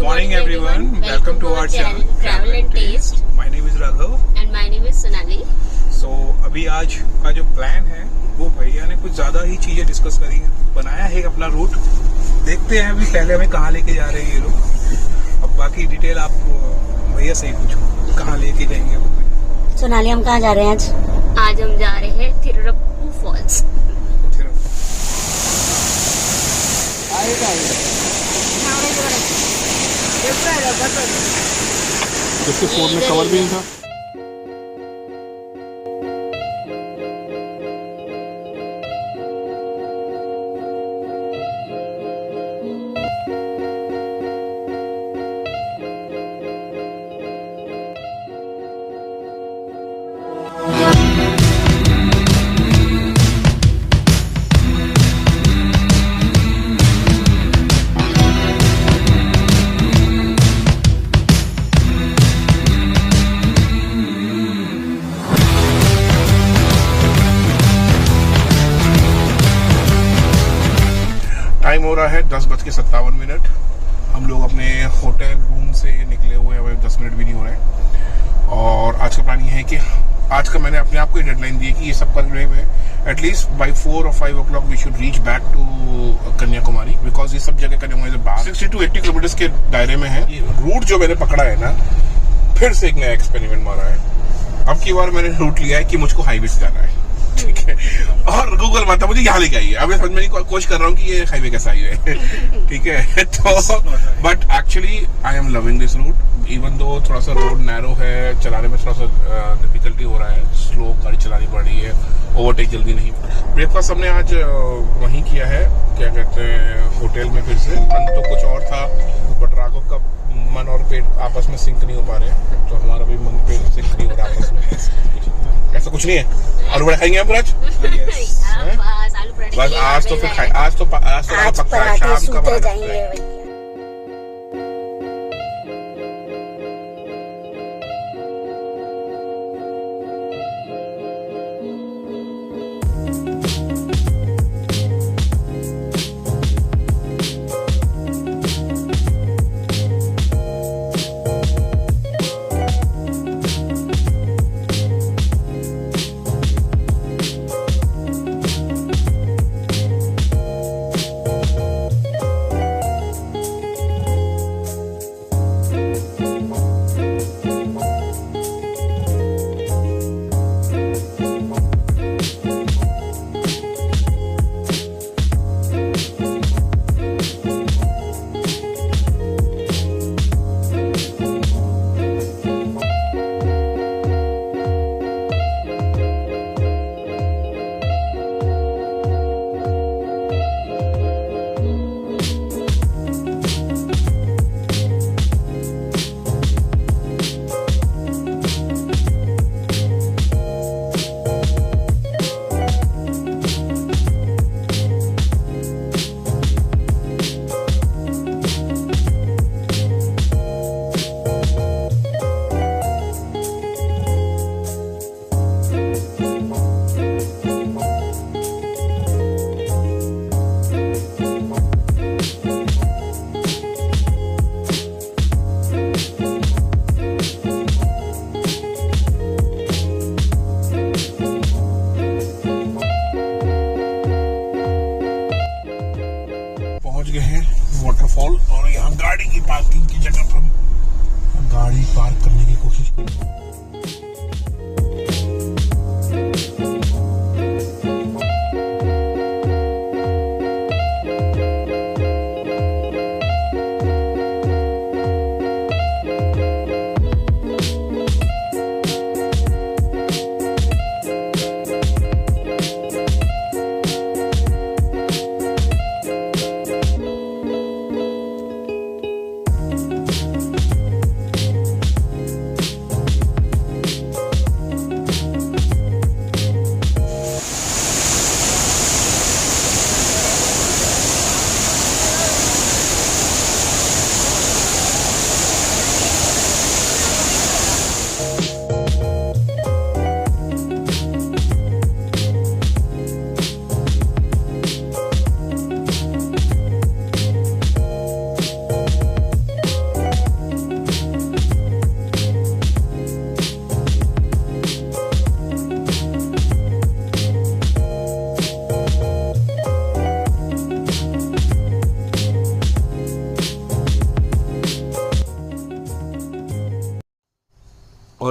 morning everyone. Welcome to our channel Travel and Taste. My name is Raghav. And my name is Sonali. So अभी आज का जो plan है वो भैया ने कुछ ज्यादा ही चीजें डिस्कस करी है, बनाया है अपना रूट। देखते हैं अभी पहले हमें कहाँ लेके जा रहे हैं ये लोग। अब बाकी डिटेल आप भैया से ही पूछो कहाँ लेके जाएंगे वो। सोनाली, हम कहाँ जा रहे हैं आज? आज हम जा रहे हैं थिरुप्पु फॉल्स। जिसके फोन में कवर भी नहीं था। टाइम हो रहा है 10:57। हम लोग अपने होटल रूम से निकले हुए हैं, 10 मिनट भी नहीं हो रहे हैं। और आज का प्लान ये है कि आज का मैंने अपने आप को डेडलाइन दी है कि ये सब करने में at least by 4 or 5 o'clock we should reach back to Kanyakumari, because ये सब जगह कन्याकुमारी से बाहर 60 to 80 किलोमीटर के दायरे में है। रूट जो मैंने पकड़ा है ना, फिर से एक नया एक्सपेरिमेंट मारा है। अब की बार मैंने रूट लिया है कि मुझको हाईवे से जाना है, ठीक है। और गूगल माता मुझे यहाँ लेके आई है। अब मैं समझने की कोशिश कर रहा हूँ कि ये हाईवे कैसा हाईवे है, ठीक है। तो but actually I am loving this route, even though थोड़ा सा रोड नैरो है, चलाने में थोड़ा सा डिफिकल्टी हो रहा है, स्लो गाड़ी चलानी पड़ रही है, ओवरटेक जल्दी नहीं। ब्रेकफास्ट हमने आज वहीं किया है, क्या कहते हैं, होटल में। फिर से मन तो कुछ और था, बट राघव का मन और पेट आपस में सिंक नहीं हो पा रहे, तो हमारा भी मन पेट सिंक नहीं हो रहा आपस में। ऐसा कुछ नहीं है। आलू बड़ा खाएंगे आप आज? बस आज तो फिर आज तो पक्का शाम का बना।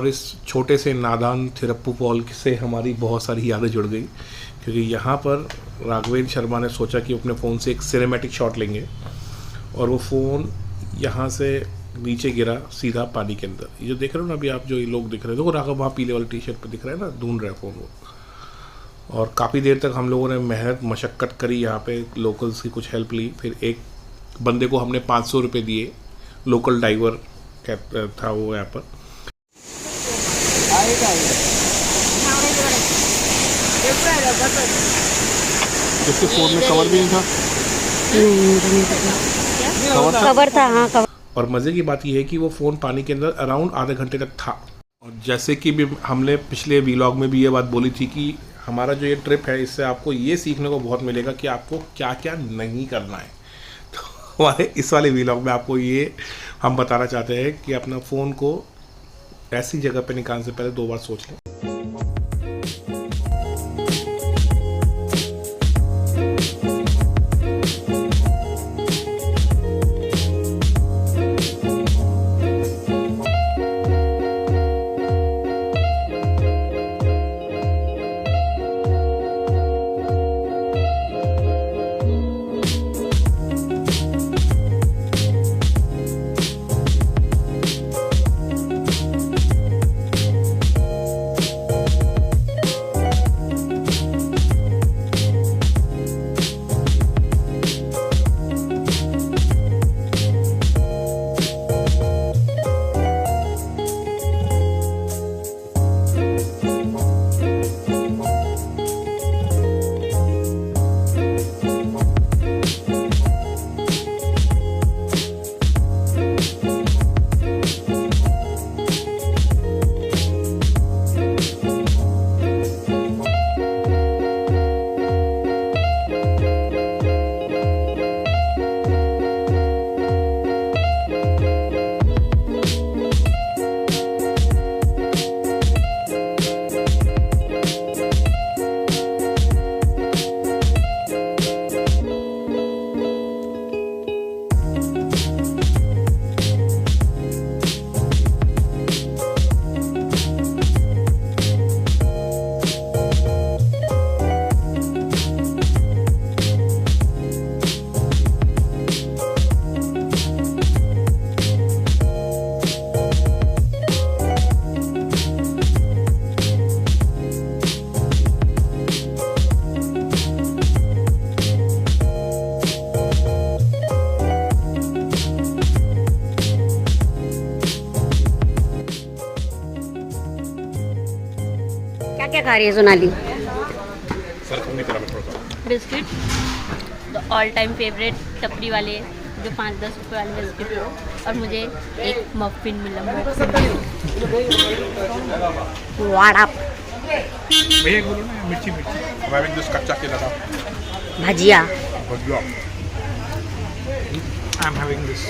और इस छोटे से नादान थिरप्पू फॉल से हमारी बहुत सारी यादें जुड़ गई, क्योंकि यहाँ पर राघवेंद्र शर्मा ने सोचा कि अपने फ़ोन से एक सिनेमैटिक शॉट लेंगे और वो फ़ोन यहाँ से नीचे गिरा सीधा पानी के अंदर। ये जो देख रहे हो ना अभी आप, जो ये लोग दिख रहे हैं, देखो राघव वहाँ पीले वाले टी शर्ट पर दिख रहा है ना, ढूंढ रहे हैं फ़ोन वो। और काफ़ी देर तक हम लोगों ने मेहनत मशक्क़त करी, यहाँ पे लोकल्स की कुछ हेल्प ली। फिर एक बंदे को हमने 500 रुपये दिए, लोकल ड्राइवर था वो यहाँ पर। इसके फ़ोन में कवर भी नहीं था। कवर था, हाँ कवर। और मज़े की बात यह है कि वो फ़ोन पानी के अंदर अराउंड आधे घंटे तक था। और जैसे कि भी हमने पिछले व्लॉग में भी ये बात बोली थी कि हमारा जो ये ट्रिप है, इससे आपको ये सीखने को बहुत मिलेगा कि आपको क्या क्या नहीं करना है। तो हमारे इस वाले व्लॉग में आपको ये हम बताना चाहते हैं कि अपना फ़ोन को ऐसी जगह पे निकालने से पहले 2 बार सोच लें। क्या खा रही है Sonali? Biscuit, all time favourite टपरी वाले जो 5-10 रुपये वाले बिस्किट हो, और मुझे एक मफिन मिला। वाड़ा भैया बोलो ना, मिर्ची मिर्ची कच्चा केला था, bhajiya, I am having this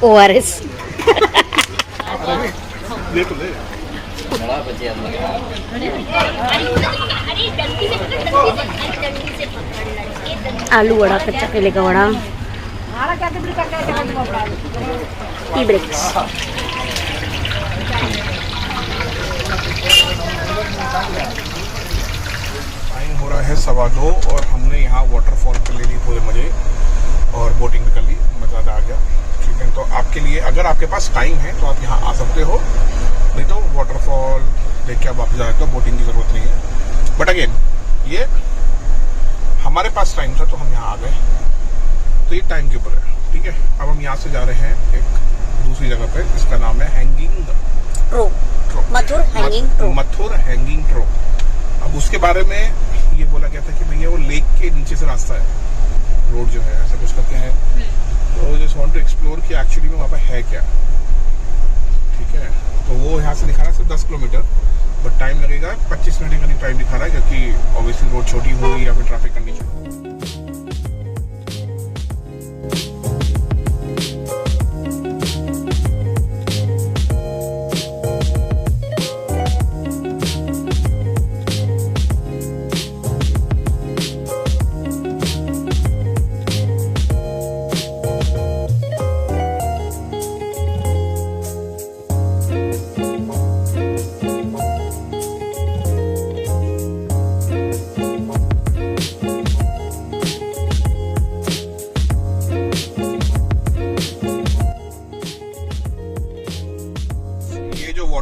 ORS। ले तो ले। आलू वड़ा, कच्चा केले का वड़ा, टी ब्रेक्स। टाइम हो रहा है 2:15 और हमने यहाँ वाटरफॉल पे ले ली पूरे मजे और बोटिंग भी कर ली, मज़ा आ गया। ठीक है, तो आपके लिए अगर आपके पास टाइम है तो आप यहाँ आ सकते हो, नहीं तो वाटरफॉल देख के आप वापस आ सकते हो, बोटिंग की ज़रूरत नहीं है। बट अगेन ये हमारे पास टाइम था तो हम यहाँ आ गए, तो ये टाइम के ऊपर है। ठीक है, अब हम यहाँ से जा रहे हैं एक दूसरी जगह पे, इसका नाम है hanging trough, Mathur hanging trough. Mathur hanging trough. अब उसके बारे में ये बोला गया था कि भैया वो लेक के नीचे से रास्ता है, रोड जो है ऐसा कुछ करके है, तो जस्ट वांट टू एक्सप्लोर कि एक्चुअली में वहाँ पे है क्या। ठीक है, तो वो यहाँ से दिखा रहा है सिर्फ 10 किलोमीटर, बट टाइम लगेगा 25 मिनट के करीब टाइम दिखा रहा है, क्योंकि ऑब्वियसली रोड छोटी होगी या फिर ट्रैफिक कंडीशन।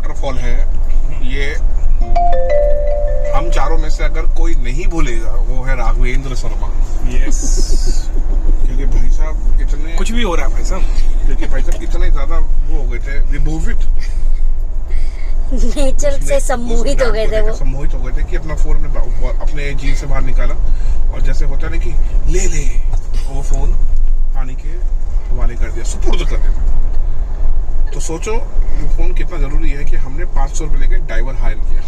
वाटरफॉल है ये, हम चारों में से अगर कोई नहीं भूलेगा वो है राघवेंद्र शर्मा। यस, क्योंकि भाई साहब इतने, कुछ भी हो रहा है भाई साहब, क्योंकि भाई साहब इतने ज्यादा वो हो गए थे, विभूषित नेचर से सम्मोहित हो गए थे वो। सम्मोहित हो गए थे कि अपना फोन अपने जेब से बाहर निकाला और जैसे होता है ना कि ले ले, वो फोन पानी के हवाले कर दिया, सुपुर्द कर दिया। तो सोचो ये फोन कितना जरूरी है कि हमने 500 रुपए लेके डाइवर हायर किया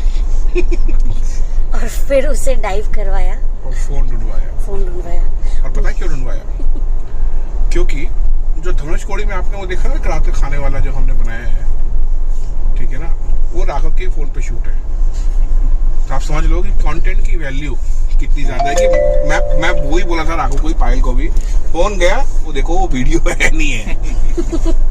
और फिर उसे डाइव करवाया और फोन ढूंढवाया। और पता है क्यों ढूंढवाया? क्योंकि जो धनुषकोडी में आपने वो देखा ना रात खाने वाला जो हमने बनाया है, ठीक है ना, वो राघव के फोन पे शूट है। तो आप समझ लो कि कंटेंट की वैल्यू कितनी ज्यादा है कि मैं वो ही बोला था राघव को, पायल को भी, फोन गया वो देखो वो वीडियो है नहीं है।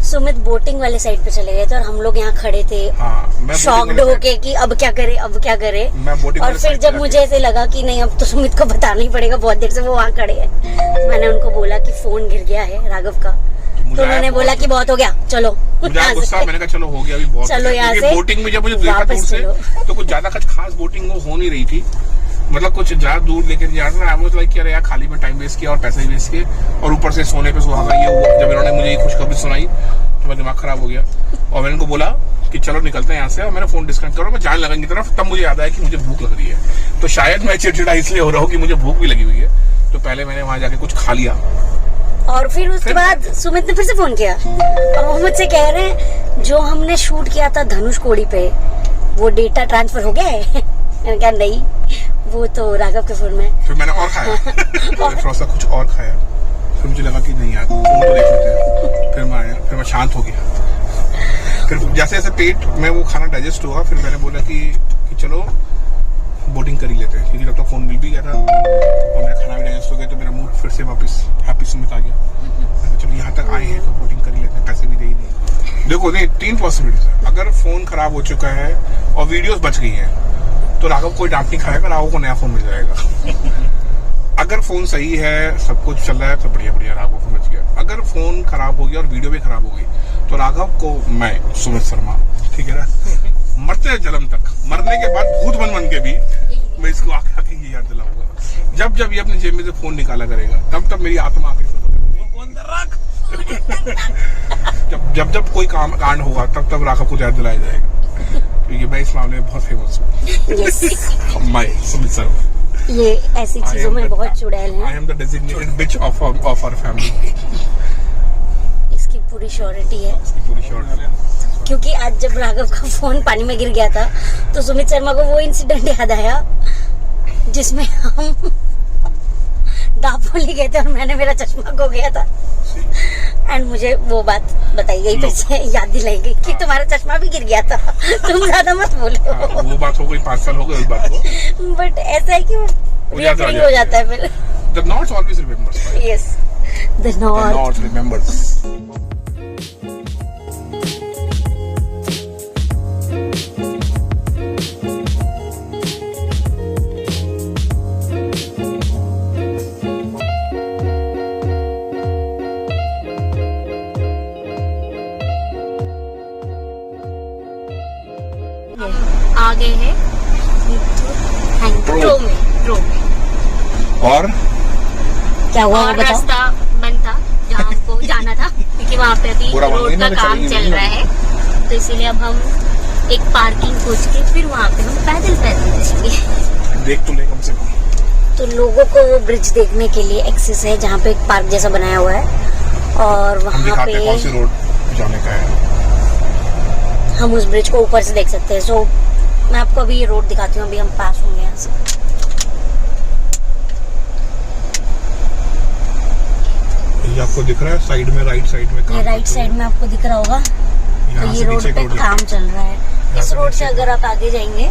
सुमित बोटिंग वाले साइड पे चले गए थे और हम लोग यहाँ खड़े थे, हाँ, शॉक्ड होके कि अब क्या करे। मैं बोटिंग और फिर जब मुझे ऐसे लगा कि नहीं अब तो सुमित को बताना ही पड़ेगा, बहुत देर से वो वहाँ खड़े हैं, तो मैंने उनको बोला कि फोन गिर गया है राघव का, तो उन्होंने बोला कि बहुत हो गया चलो। मुझे गुस्सा, मैंने कहा चलो हो गया अभी बहुत, चलो यहाँ से बोटिंग में जब मुझे देखा दूर से तो कुछ ज्यादा कुछ खास बोटिंग हो नहीं रही थी, मतलब कुछ ज्यादा दूर लेके जा रहा था। लाइक यार यार खाली में टाइम वेस्ट किया और पैसे वेस्ट किए, और ऊपर से सोने पे सुहागा ये हुआ। जब इन्होंने मुझे ये खुशखबरी सुनाई तो मेरा दिमाग खराब हो गया और मैंने उनको बोला कि चलो निकलते हैं यहाँ से, और मैंने फोन डिस्कनेक्ट करो, मैं जाने लगा इनकी तरफ। तब मुझे याद आया कि मुझे भूख लग रही है, तो शायद मैं चिड़चिड़ा इसलिए हो रहा हूँ कि मुझे भूख भी लगी हुई है, तो पहले मैंने वहां जाके कुछ खा लिया। और फिर उसके बाद सुमित ने फिर से फोन किया और वो मुझसे कह रहे हैं जो हमने शूट किया था धनुषकोडी पे वो डेटा ट्रांसफर हो गया है। मैंने कहा नहीं, वो तो राघव के फोन में। फिर मैंने और खाया थोड़ा सा कुछ और खाया, फिर मुझे लगा कि नहीं यार फोन तो देख लेते हैं। फिर मैं आया, फिर मैं शांत हो गया। फिर जैसे जैसे पेट में वो खाना डाइजेस्ट हुआ, फिर मैंने बोला कि चलो बोटिंग कर ही लेते हैं, क्योंकि तब तक फोन मिल भी गया था और मेरा खाना भी डाइजेस्ट हो गया, तो मेरा मूड फिर से वापस हैप्पी सुमित आ गया। मैंने चलो यहाँ तक आए हैं तो बोटिंग कर ही लेते हैं, पैसे भी दे ही नहीं। देखो नहीं, 3 पॉसिबिलिटीज है। अगर फोन खराब हो चुका है और वीडियोस बच गई हैं तो राघव कोई डांट नहीं खाएगा, राघव को नया फोन मिल जाएगा। अगर फोन सही है, सब कुछ चल रहा है तो बढ़िया राघव समझ गया। अगर फोन खराब हो गया और वीडियो भी खराब हो गई तो राघव को मैं सुमित शर्मा, ठीक है ना, मरते जन्म तक, मरने के बाद भूत बन के भी मैं इसको आके ये याद दिलाऊंगा। जब ये अपने जेब में से फोन निकाला करेगा तब मेरी आत्मा आके जब कोई कांड होगा तब राघव को याद दिलाया जाएगा, क्योंकि मैं इस मामले में बहुत फेमस हूँ। मैं सुमित शर्मा, ये ऐसी चीजों में बहुत चुड़ैल है। I am the designated bitch of our family। इसकी पूरी श्योरिटी है, क्योंकि आज जब राघव का फोन पानी में गिर गया था तो सुमित शर्मा को वो इंसिडेंट याद आया जिसमें हम दापोली गए थे और मेरा चश्मा खो गया था, एंड मुझे वो बात बताई गई, फिर से याद दिलाई गई कि तुम्हारा चश्मा भी गिर गया था, तुम ज्यादा मत बोलो। वो बात हो गई, 5 साल हो गए उस बात को, बट ऐसा है कि वो रिकरिंग हो जाता है फिर। The North always remembers. Yes, the North remembers. आ गए हैं ड्रो में। और क्या हुआ और बताओ। रास्ता बंद था जहाँ हमको जाना था, क्योंकि वहाँ पे अभी रोड का काम चल रहा है, तो इसीलिए अब हम एक पार्किंग खोज के फिर वहाँ पे हम पैदल जाएंगे। देख तो ले कम से कम। तो लोगों को वो ब्रिज देखने के लिए एक्सेस है जहाँ पे एक पार्क जैसा बनाया हुआ है, और हम वहाँ दिखाते हैं कौन सी पे रोड जाने का है। हम उस ब्रिज को ऊपर से देख सकते हैं। सो मैं आपको अभी ये रोड दिखाती हूँ, अभी हम पास होंगे यहाँ से। ये आपको दिख रहा है साइड में, राइट साइड में, ये राइट साइड में आपको दिख रहा होगा, तो ये रोड पे काम चल रहा है। इस रोड से अगर आप आगे जाएंगे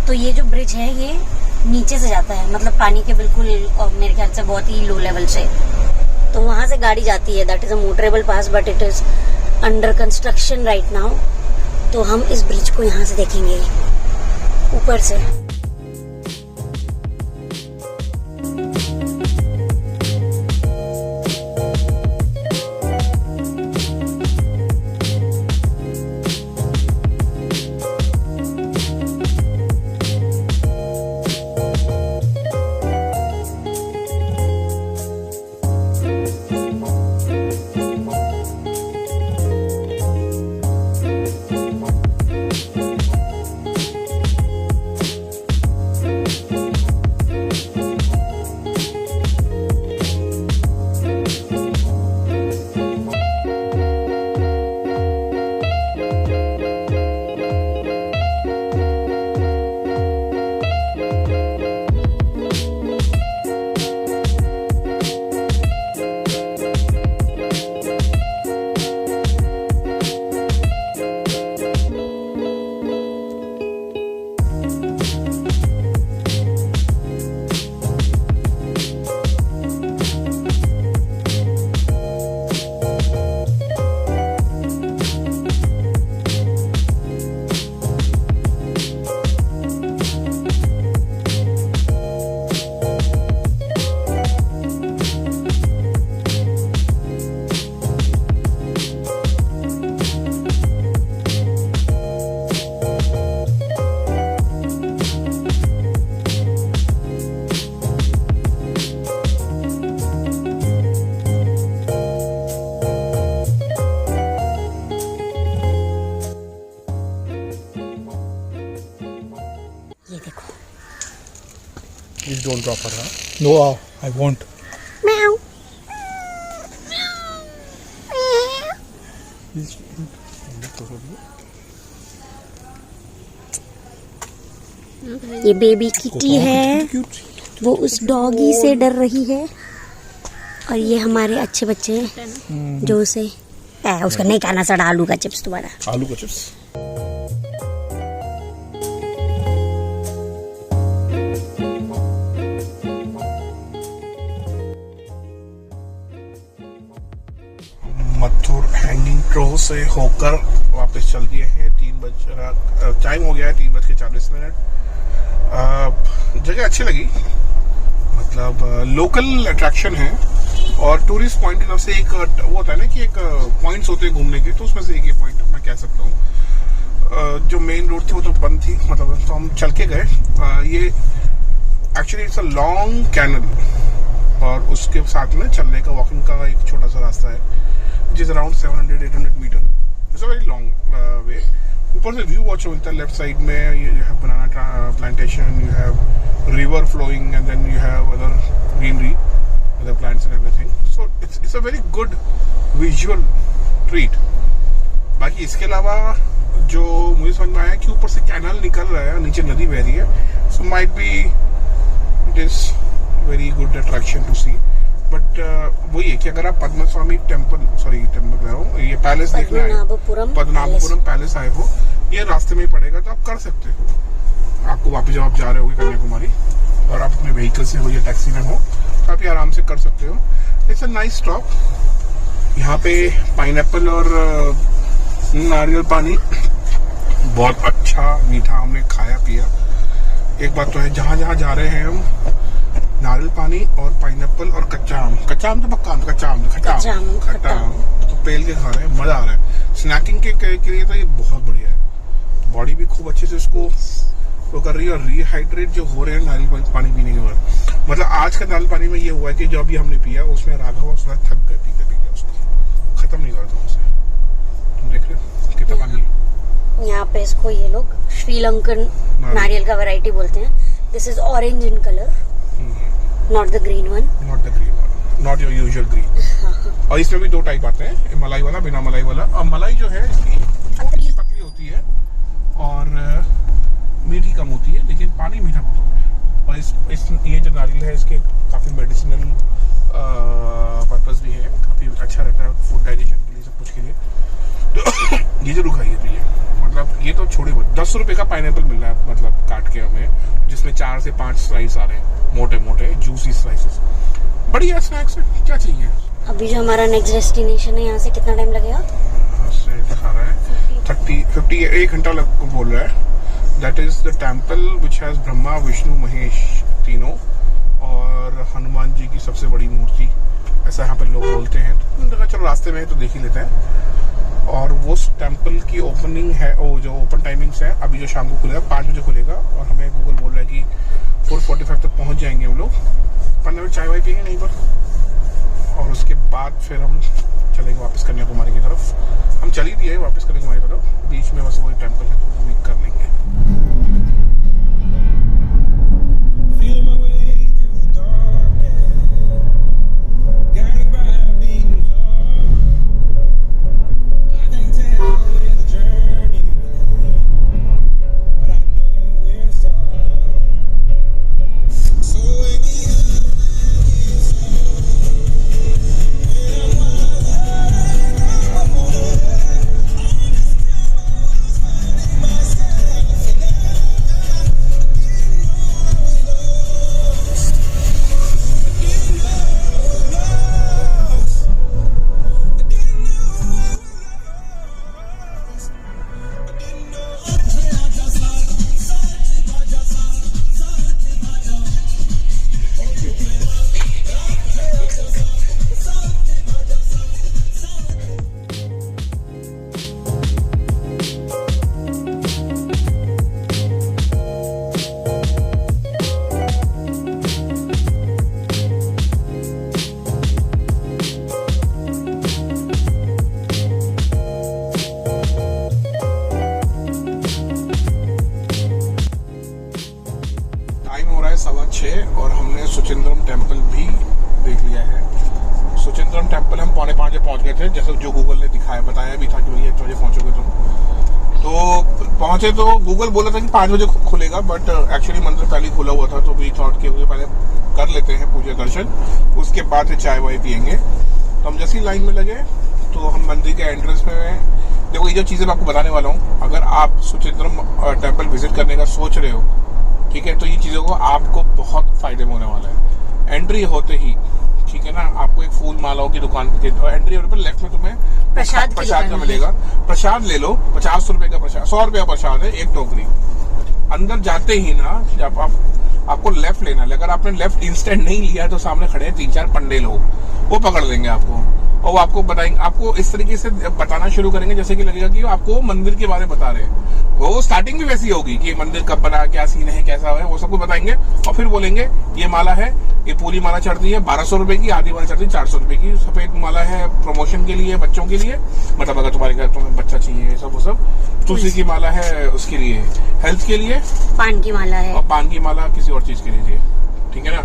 तो ये जो ब्रिज है ये नीचे से जाता है, मतलब पानी के बिल्कुल, और मेरे ख्याल से बहुत ही लो लेवल से, तो वहां से गाड़ी जाती है। That is a motorable pass, but it is under construction right now. तो हम इस ब्रिज को यहाँ से देखेंगे ऊपर से। Please don't drop her, huh? No, I won't. Meow. ये बेबी किटी है, वो उस डॉगी से डर रही है। और ये हमारे अच्छे बच्चे हैं जो उसे उसका नहीं खाना सड़ा आलू का चिप्स तुम्हारा। आलू का चिप्स। मथुर हैंगिंग ट्रो से होकर वापस चल दिए हैं। 3 बज टाइम हो गया है, 3:40। जगह अच्छी लगी, मतलब लोकल अट्रैक्शन है और टूरिस्ट पॉइंट की तरफ से एक वो होता है ना कि एक पॉइंट्स होते हैं घूमने के, तो उसमें से एक ये पॉइंट मैं कह सकता हूँ। जो मेन रोड थी वो तो बंद थी, मतलब तो हम चल के गए। ये actually it's a long canal और उसके साथ में चलने का, वॉकिंग का एक छोटा सा रास्ता है, which is around 700-800 metre. It's a very long way. ऊपर से व्यू बहुत मिलता है। लेफ्ट साइड में you have banana plantation, you have river flowing and then you have other greenery, other plants and everything. So it's a very good visual treat. बाकी इसके अलावा जो मुझे समझ में आया कि ऊपर से कैनाल निकल रहा है, नीचे नदी बह रही है, so might be it is very good attraction to see. But वही है कि अगर आप पद्मस्वामी टेम्पल कह रहा हूँ, ये पैलेस देखने आए, पद्मनाभपुरम पैलेस आए हो, ये रास्ते में ही पड़ेगा, तो आप कर सकते हो। आपको वापस जब आप जा रहे होगे कन्याकुमारी और आप अपने व्हीकल से हो या टैक्सी में हो, तो आप ये आराम से कर सकते हो। It's a nice stop. यहाँ पे पाइनएप्पल और नारियल पानी बहुत अच्छा मीठा हमने खाया पिया। एक बात तो है, जहाँ जहाँ जा रहे हैं हम, नारियल पानी और पाइनएप्पल और कच्चा आम तो पक्का, खट्टा आम तो पेल के खा रहे हैं, मजा आ रहा है। स्नैकिंग के लिए तो ये बहुत बढ़िया है। बॉडी भी खूब अच्छे से इसको वो कर रही है और रिहाइड्रेट जो हो रहे हैं नारियल पानी पीने के बाद। मतलब आज का नारियल पानी में ये हुआ है कि जो अभी हमने पिया उसमें राघव और सूरज थक गए पीते उसको, खत्म नहीं हुआ था उससे। तुम देख रहे हो कितना पानी है यहाँ पे। इसको ये लोग श्रीलंकन नारियल का वैरायटी बोलते हैं। This is orange in colour, not the green one, not your usual green. और इसमें भी 2 टाइप आते हैं, मलाई वाला, बिना मलाई वाला। और मलाई जो है इसकी पतली होती है और मीठी कम होती है, लेकिन पानी मीठा बहुत होता है। और ये जो नारियल है इसके काफ़ी मेडिसिनल पर्पस भी है, काफ़ी अच्छा रहता है फूड डाइजेशन के लिए, सब कुछ के लिए। तो ये जरूर खाइए पीजिए। मतलब ये तो छोड़े मत। 10 रुपए का पाइनएप्पल मिल रहा है, मतलब काट के हमें, जिसमें 4 से 5 स्लाइस आ रहे हैं, मोटे मोटे जूसी स्लाइसेस। बढ़िया स्नैक्स है, क्या चाहिए। अभी जो हमारा नेक्स्ट डेस्टिनेशन है, यहाँ से कितना टाइम लगेगा? से दिखा रहा है 50 1 घंटा बोल रहा है। That is the temple which has Brahma Vishnu Mahesh तीनों और हनुमान जी की सबसे बड़ी मूर्ति, ऐसा यहाँ पे लोग बोलते हैं। तो चलो रास्ते में है तो देख ही लेते हैं। और वो टेम्पल की ओपनिंग है, वो जो ओपन टाइमिंग्स है, अभी जो शाम को खुलेगा 5 बजे खुलेगा और हमें गूगल बोल रहा है कि 4:45 तक पहुँच जाएंगे हम लोग। 15 मिनट चाय वाय पियेंगे नहीं पर, और उसके बाद फिर हम चलेंगे वापस कन्याकुमारी की तरफ। हम चल ही दिए वापस कन्याकुमारी की तरफ, बीच में बस वही टेम्पल है तो वो भी कर लेंगे। जैसे जो गूगल ने दिखाया बताया भी था कि भैया 8 बजे पहुंचोगे तुम। तो पहुंचे तो गूगल बोला था कि 5 बजे खुलेगा, बट एक्चुअली मंदिर पहले ही खुला हुआ था, तो वी थॉट कि पहले कर लेते हैं पूजा दर्शन, उसके बाद फिर चाय वाय पियेंगे। तो हम जैसी लाइन में लगे तो हम मंदिर के एंट्रेंस में, देखो ये जो चीज़ें मैं आपको बताने वाला हूँ, अगर आप सुचित्रम टेम्पल विजिट करने का सोच रहे हो, ठीक है, तो ये चीज़ों को आपको बहुत फायदे में होने वाला है। एंट्री होते ही, ठीक है ना, आपको एक फूल मालाओं की दुकान एंट्री होने पर लेफ्ट में तुम्हें प्रसाद का मिलेगा। प्रसाद ले लो, 50 रुपए का प्रसाद, 100 रुपए का प्रसाद है, एक टोकरी। अंदर जाते ही ना जब आपको लेफ्ट लेना है, अगर आपने लेफ्ट इंस्टेंट नहीं लिया तो सामने खड़े हैं 3-4 पंडे लोग, वो पकड़ लेंगे आपको और वो आपको बताएंगे, आपको इस तरीके से बताना शुरू करेंगे जैसे कि लगेगा कि आपको मंदिर के बारे में बता रहे हैं। वो स्टार्टिंग भी वैसी होगी कि मंदिर कब बना, क्या सीन है, कैसा है, वो सब कुछ बताएंगे और फिर बोलेंगे ये माला है, ये पूरी माला चढ़ती है 1200 रुपए की, आधी माला चढ़ती है 400 रुपए की, सफेद माला है प्रमोशन के लिए, बच्चों के लिए, मतलब अगर तुम्हारे घर तुम्हें बच्चा चाहिए सब वो सब। तुलसी की माला है उसके लिए, हेल्थ के लिए पान की माला है, और पान की माला किसी और चीज के लिए, ठीक है ना।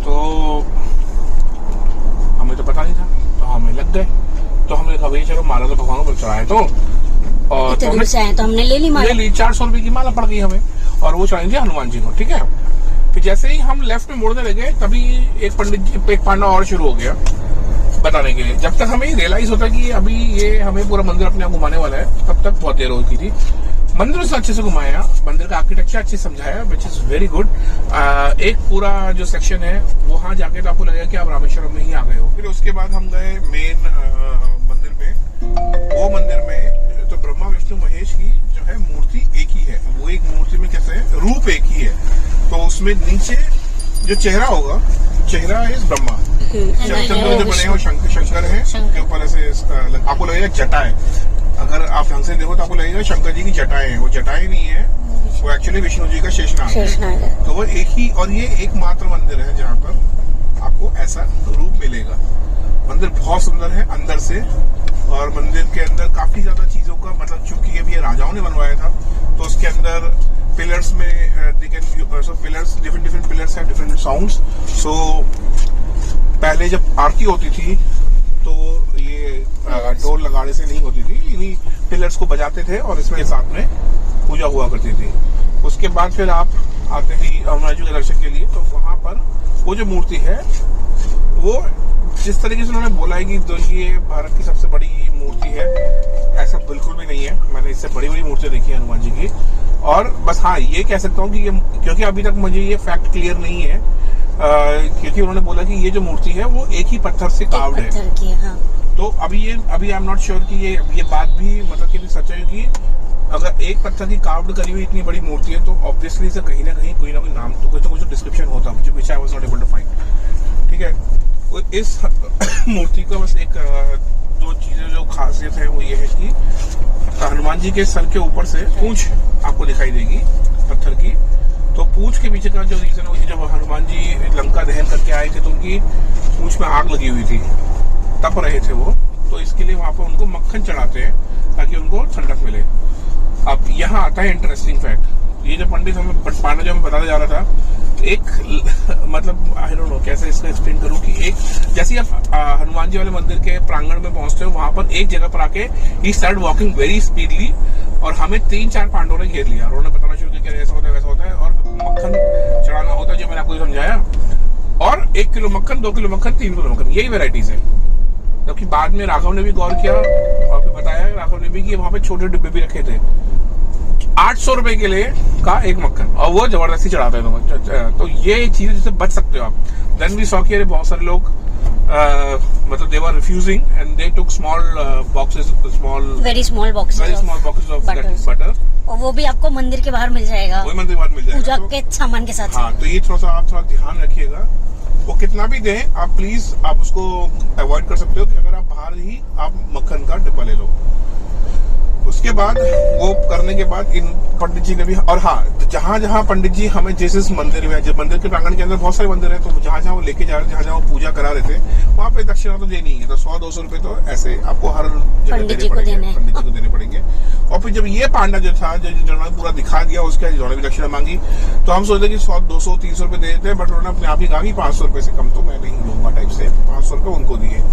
तो हमें तो पता नहीं था, तो हमें लग गए, तो हमने कहा भाई चलो माला तो भगवान को चढ़ाए तो, और तो हमने ले ली माला, ले ली। 400 रुपए की माला पड़ गई हमें, और वो चढ़ाई थी हनुमान जी को, ठीक है। फिर जैसे ही हम लेफ्ट में मुड़ने लगे तभी एक पंडित जी, एक पांडा और शुरू हो गया बताने के लिए। जब तक हमें रियलाइज होता कि अभी ये हमें पूरा मंदिर अपने आप घुमाने वाला है, तब तक बहुत देर हो गई थी। मंदिर से अच्छे से घुमाया, मंदिर का आर्किटेक्चर अच्छे से समझाया, विच इज वेरी गुड। एक पूरा जो सेक्शन है वहां जाके तो आपको लगेगा कि आप रामेश्वरम में ही आ गए हो। फिर उसके बाद हम गए मेन मंदिर में। वो मंदिर में तो ब्रह्मा विष्णु महेश की जो है मूर्ति एक ही है, वो एक मूर्ति में कैसे है, रूप एक ही है। तो उसमें नीचे जो चेहरा होगा, चेहरा इज ब्रह्मा, चंद्र जो बने हो शंकर है, के ऊपर ऐसे आपको लगेगा जटा है। अगर आप ढंग से देखो तो आपको लगेगा शंकर जी की जटाएं हैं, वो जटाएं नहीं है, वो एक्चुअली विष्णु जी का शेषनाग है। तो वो एक ही, और ये एकमात्र मंदिर है जहाँ पर आपको ऐसा रूप मिलेगा। मंदिर बहुत सुंदर है अंदर से, और मंदिर के अंदर काफी ज्यादा चीजों का, मतलब चूंकि अभी ये राजाओं ने बनवाया था तो उसके अंदर पिलर्स में पिलर्स, डिफरेंट पिलर्स हैं, डिफरेंट साउंड्स। सो पहले जब आरती होती थी तो ये ढोल लगाने से नहीं होती थी, इन्हीं पिलर्स को बजाते थे और इसमें साथ में पूजा हुआ करती थी। उसके बाद फिर आप आते ही हनुमान जी के दर्शन के लिए, तो वहां पर वो जो मूर्ति है वो जिस तरीके से उन्होंने बोला है कि ये भारत की सबसे बड़ी मूर्ति है, ऐसा बिल्कुल भी नहीं है। मैंने इससे बड़ी बड़ी मूर्तियां देखी है हनुमान जी की, और बस हाँ ये कह सकता हूँ कि ये, क्योंकि अभी तक मुझे ये फैक्ट क्लियर नहीं है, क्योंकि उन्होंने बोला कि ये जो मूर्ति है वो एक ही पत्थर से कार्व्ड है। हाँ। तो अभी आई एम नॉट श्योर कि ये बात भी मतलब कि सच है कि अगर एक पत्थर की कार्व्ड करी हुई इतनी बड़ी मूर्ति है तो ऑब्वियसली से कहीं ना कहीं कोई ना कोई नाम तो कुछ डिस्क्रिप्शन होता है, which I was not able to find, ठीक है। इस मूर्ति का बस एक दो चीजें जो खासियत है वो ये है कि हनुमान जी के सर के ऊपर से पूंछ आपको दिखाई देगी पत्थर की। तो पूंछ के पीछे का जो रीजन है, जब हनुमान जी लंका दहन करके आए थे तो उनकी पूंछ में आग लगी हुई थी, तप रहे थे वो, तो इसके लिए वहां पर उनको मक्खन चढ़ाते हैं ताकि उनको ठंडक मिले। अब यहाँ आता है इंटरेस्टिंग फैक्ट, ये जो पंडित हमें पांडा जो हमें बताया जा रहा था, एक मतलब आई डोंट नो कैसे इसका एक्सप्लेन करूं कि एक जैसे आप हनुमान जी वाले मंदिर के प्रांगण में पहुंचते हो, वहां पर एक जगह पर आके ही स्टार्ट वॉकिंग वेरी स्पीडली, और हमें 3-4 पांडवों ने घेर लिया। उन्होंने बताना शुरू किया ऐसा होता है वैसा होता है, और मक्खन चढ़ाना होता है जो मैंने आपको समझाया, और 1 किलो मक्खन, 2 किलो मक्खन, 3 किलो मक्खन, यही वेराइटीज है। जबकि बाद में राघव ने भी गौर किया और फिर बताया राघव ने भी कि वहां पे छोटे डिब्बे भी रखे थे 800 रुपए के लिए का एक मक्खन, और वो जबरदस्ती चढ़ाते हैं। तो ये चीज जिससे बच सकते हो आप। देन वी सॉ कि बहुत सारे लोग मतलब they were refusing and they took small boxes, very small boxes of butter, और वो भी आपको मंदिर के बाहर मिल जाएगा, वही मंदिर के बाहर मिल जाएगा पूजा के सामान के साथ। हाँ, तो ये आप थोड़ा ध्यान रखिएगा। वो कितना भी दें आप प्लीज आप उसको अवॉइड कर सकते हो कि अगर आप बाहर ही आप मक्खन का डिब्बा ले लो। उसके बाद वो करने के बाद इन पंडित जी ने भी, और हाँ जहाँ जहाँ पंडित जी हमें जिस मंदिर में, जब मंदिर के प्रांगण के अंदर बहुत सारे मंदिर है, तो जहाँ जहाँ वो लेके जा रहे, जहाँ जहाँ वो पूजा करा रहे थे, वहाँ पे दक्षिणा तो देनी है। तो 100-200 रुपए तो ऐसे आपको हर जगह पंडित जी को देने पड़ेंगे। और फिर जब ये पांडा जो था, जो जिन्होंने पूरा दिखा दिया, उसके जिन्होंने भी दक्षिणा मांगी, तो हम सोचते कि 100-200-300 रुपए दे देते, बट उन्होंने अपने आप ही कहा कि 500 रुपए से कम तो मैं नहीं लूंगा टाइप से 500 रुपए उनको दिए।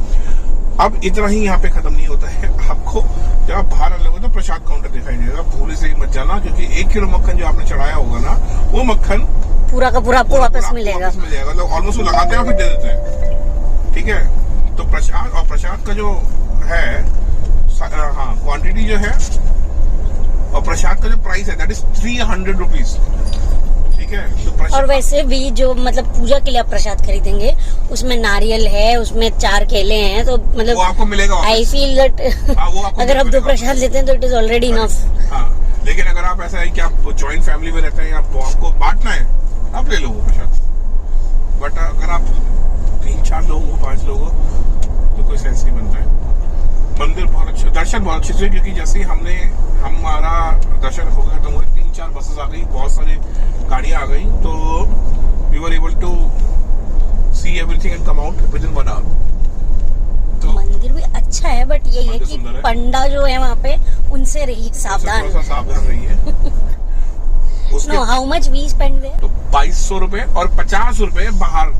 अब इतना ही यहाँ पे खत्म नहीं होता है। आपको जब आप बाहर आने लगो तो प्रसाद काउंटर दिखाई देगा, भूले से ही मत जाना, क्योंकि 1 किलो मक्खन जो आपने चढ़ाया होगा ना, वो मक्खन पूरा का पूरा आपको वापस मिलेगा। मतलब ऑलमोस्ट वो लगाते हैं और फिर दे देते हैं। ठीक है, तो प्रसाद और प्रसाद का जो है, हाँ, क्वांटिटी जो है और प्रसाद का जो प्राइस है दैट इज 300 रुपीज। ठीक है, तो और वैसे भी जो मतलब पूजा के लिए आप प्रसाद खरीदेंगे उसमें नारियल है, उसमें 4 केले हैं, तो मतलब वो आपको मिलेगा। आई फील दैट अगर आप 2 प्रसाद लेते हैं तो इट इज ऑलरेडी इनफ। हाँ, लेकिन अगर आप ऐसा है कि आप जॉइंट फैमिली में रहते हैं, आपको बांटना है, आप ले लो वो प्रसाद। बट अगर आप 3-4 लोग हो, 5 लोग हो, तो कोई सेंस नहीं बनता है। मंदिर बहुत अच्छा, दर्शन बहुत अच्छे से, क्योंकि जैसे ही हमारा दर्शन हो गया तो वो 3-4 बसेस आ गई, बहुत सारी गाड़ियां आ गई, तो we were able to see everything and come out within 1 hour. तो मंदिर भी अच्छा है, बट ये है कि पंडा जो है वहाँ पे उनसे रहिए सावधान। थोड़ा सा सावधान रहिए। No, how much we spend there? तो 2200 रुपए और 50 रुपए बाहर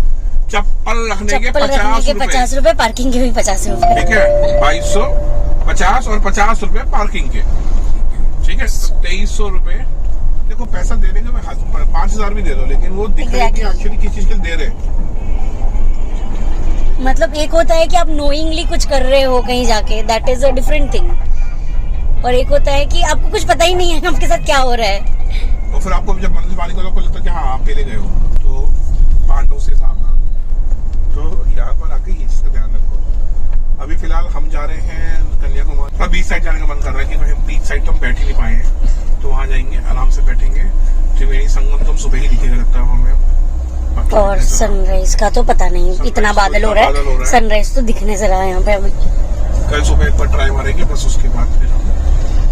चप्पल रखने के 50 रुपए, पार्किंग के भी 50 रुपए। ठीक है, 2250 और 50 रुपए पार्किंग के। ठीक है, 2300 रुपए। देखो, पैसा देने का मैं 5000 भी दे दो, लेकिन वो दिख रहा है कि एक्चुअली किस चीज के दे रहे हैं। मतलब एक होता है कि आप नोइंगली कुछ कर रहे हो कहीं जाके, that is a different thing, और एक होता है कि आपको कुछ पता ही नहीं है आपके साथ क्या हो रहा है। और फिर आपको जब मंदिर वाले को लगता है कि हाँ आप पहले गए हो, तो पांडव से सावधान। तो यहाँ पर आके ये चीज का ध्यान रखो। अभी फिलहाल हम जा रहे हैं कन्याकुमारी। अब बीच साइड जाने का मन कर रहा है, क्योंकि हम बीच साइड तो हम बैठ ही नहीं पाए हैं, तो वहाँ जाएंगे, आराम से बैठेंगे। त्रिवेणी संगम तो हम सुबह ही दिखेगा लगता है हमें। और सनराइज का तो पता नहीं, इतना बादल हो रहा है, सनराइज तो दिखने से रहा है यहाँ पे अभी। कल सुबह एक बार ट्राई मारेंगे, बस उसके बाद फिर हम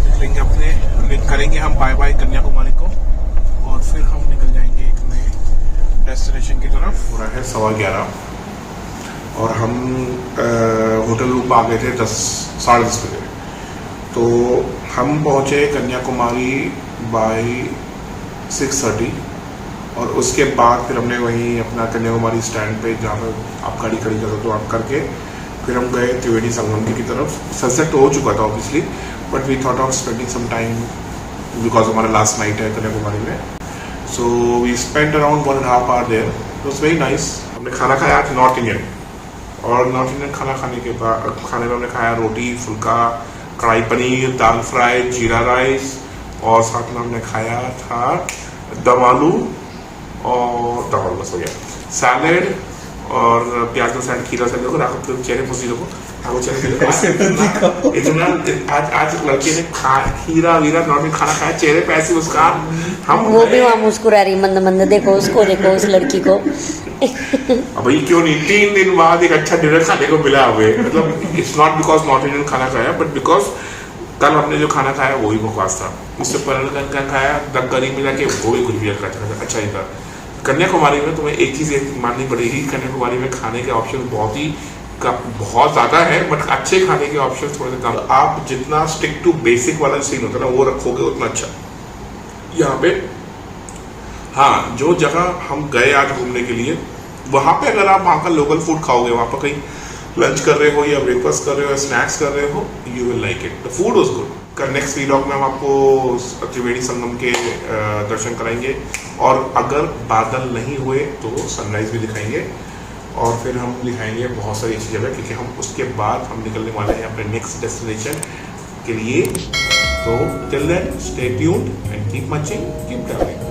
निकलेंगे अपने, करेंगे हम बाय बाय कन्याकुमारी को, और फिर हम निकल जाएंगे एक नए डेस्टिनेशन की तरफ। हो रहा है 11:15 और हम होटल रूम आ गए थे 10-10:30 बजे। तो हम पहुंचे कन्याकुमारी बाय 6:30, और उसके बाद फिर हमने वहीं अपना कन्याकुमारी स्टैंड पे, जहाँ पर आप गाड़ी खड़ी कर दो, तो आप करके फिर हम गए त्रिवेणी संगम की तरफ। सनसेट तो हो चुका था obviously, but we thought of spending some time because हमारा लास्ट नाइट है कन्याकुमारी में। So we spend around 1.5 hour there. It was very nice. हमने खाना खाया आज नॉर्थ इंडियन, और नॉर्थ इंडियन खाना खाने के बाद खाने में हमने खाया रोटी, फुल्का, कढ़ाई पनीर, दाल फ्राई, जीरा राइस, और साथ में हमने खाया था दम आलू और दम आलू, बस हो गया, सैलेड और प्याज का सैलेड, खीरा सैलेड। देखो राखो चेहरे फुसी लोगो, इतना आज लड़के ने खीरा वीरा नॉर्मल खाना खाया, चेहरे पे ऐसी मुस्कान। हम वो भी वहाँ मुस्कुरा रही मंद मंद, देखो उसको, देखो उस लड़की को। अब भाई क्यों नहीं, 3 दिन बाद एक अच्छा डिनर खाने को मिला हमें। मतलब it's not because north Indian खाना खाया, बट बिकॉज कल हमने जो खाना खाया वही बकवास था। उससे पहले का खाया द करी मिला के, वो भी कुछ भी अच्छा ही था। कन्याकुमारी में तुम्हें एक चीज माननी पड़ेगी, कन्याकुमारी में खाने के ऑप्शन बहुत ज्यादा है, बट अच्छे खाने के ऑप्शन थोड़े से कम। आप जितना स्टिक टू बेसिक वाला सीन होता है ना, वो रखोगे उतना अच्छा यहाँ पे। हाँ, जो जगह हम गए आज घूमने के लिए, वहां पे अगर आप वहाँ का लोकल फूड खाओगे, वहां पर कहीं लंच कर रहे हो या ब्रेकफास्ट कर रहे हो या स्नैक्स कर रहे हो, you will like it. The food was good. Next vlog में हम आपको त्रिवेणी संगम के दर्शन कराएंगे, और अगर बादल नहीं हुए तो सनराइज भी दिखाएंगे, और फिर हम दिखाएंगे बहुत सारी अच्छी जगह, क्योंकि हम उसके बाद हम निकलने वाले हैं अपने नेक्स्ट डेस्टिनेशन के लिए। तो till then stay tuned and keep watching, keep travelling.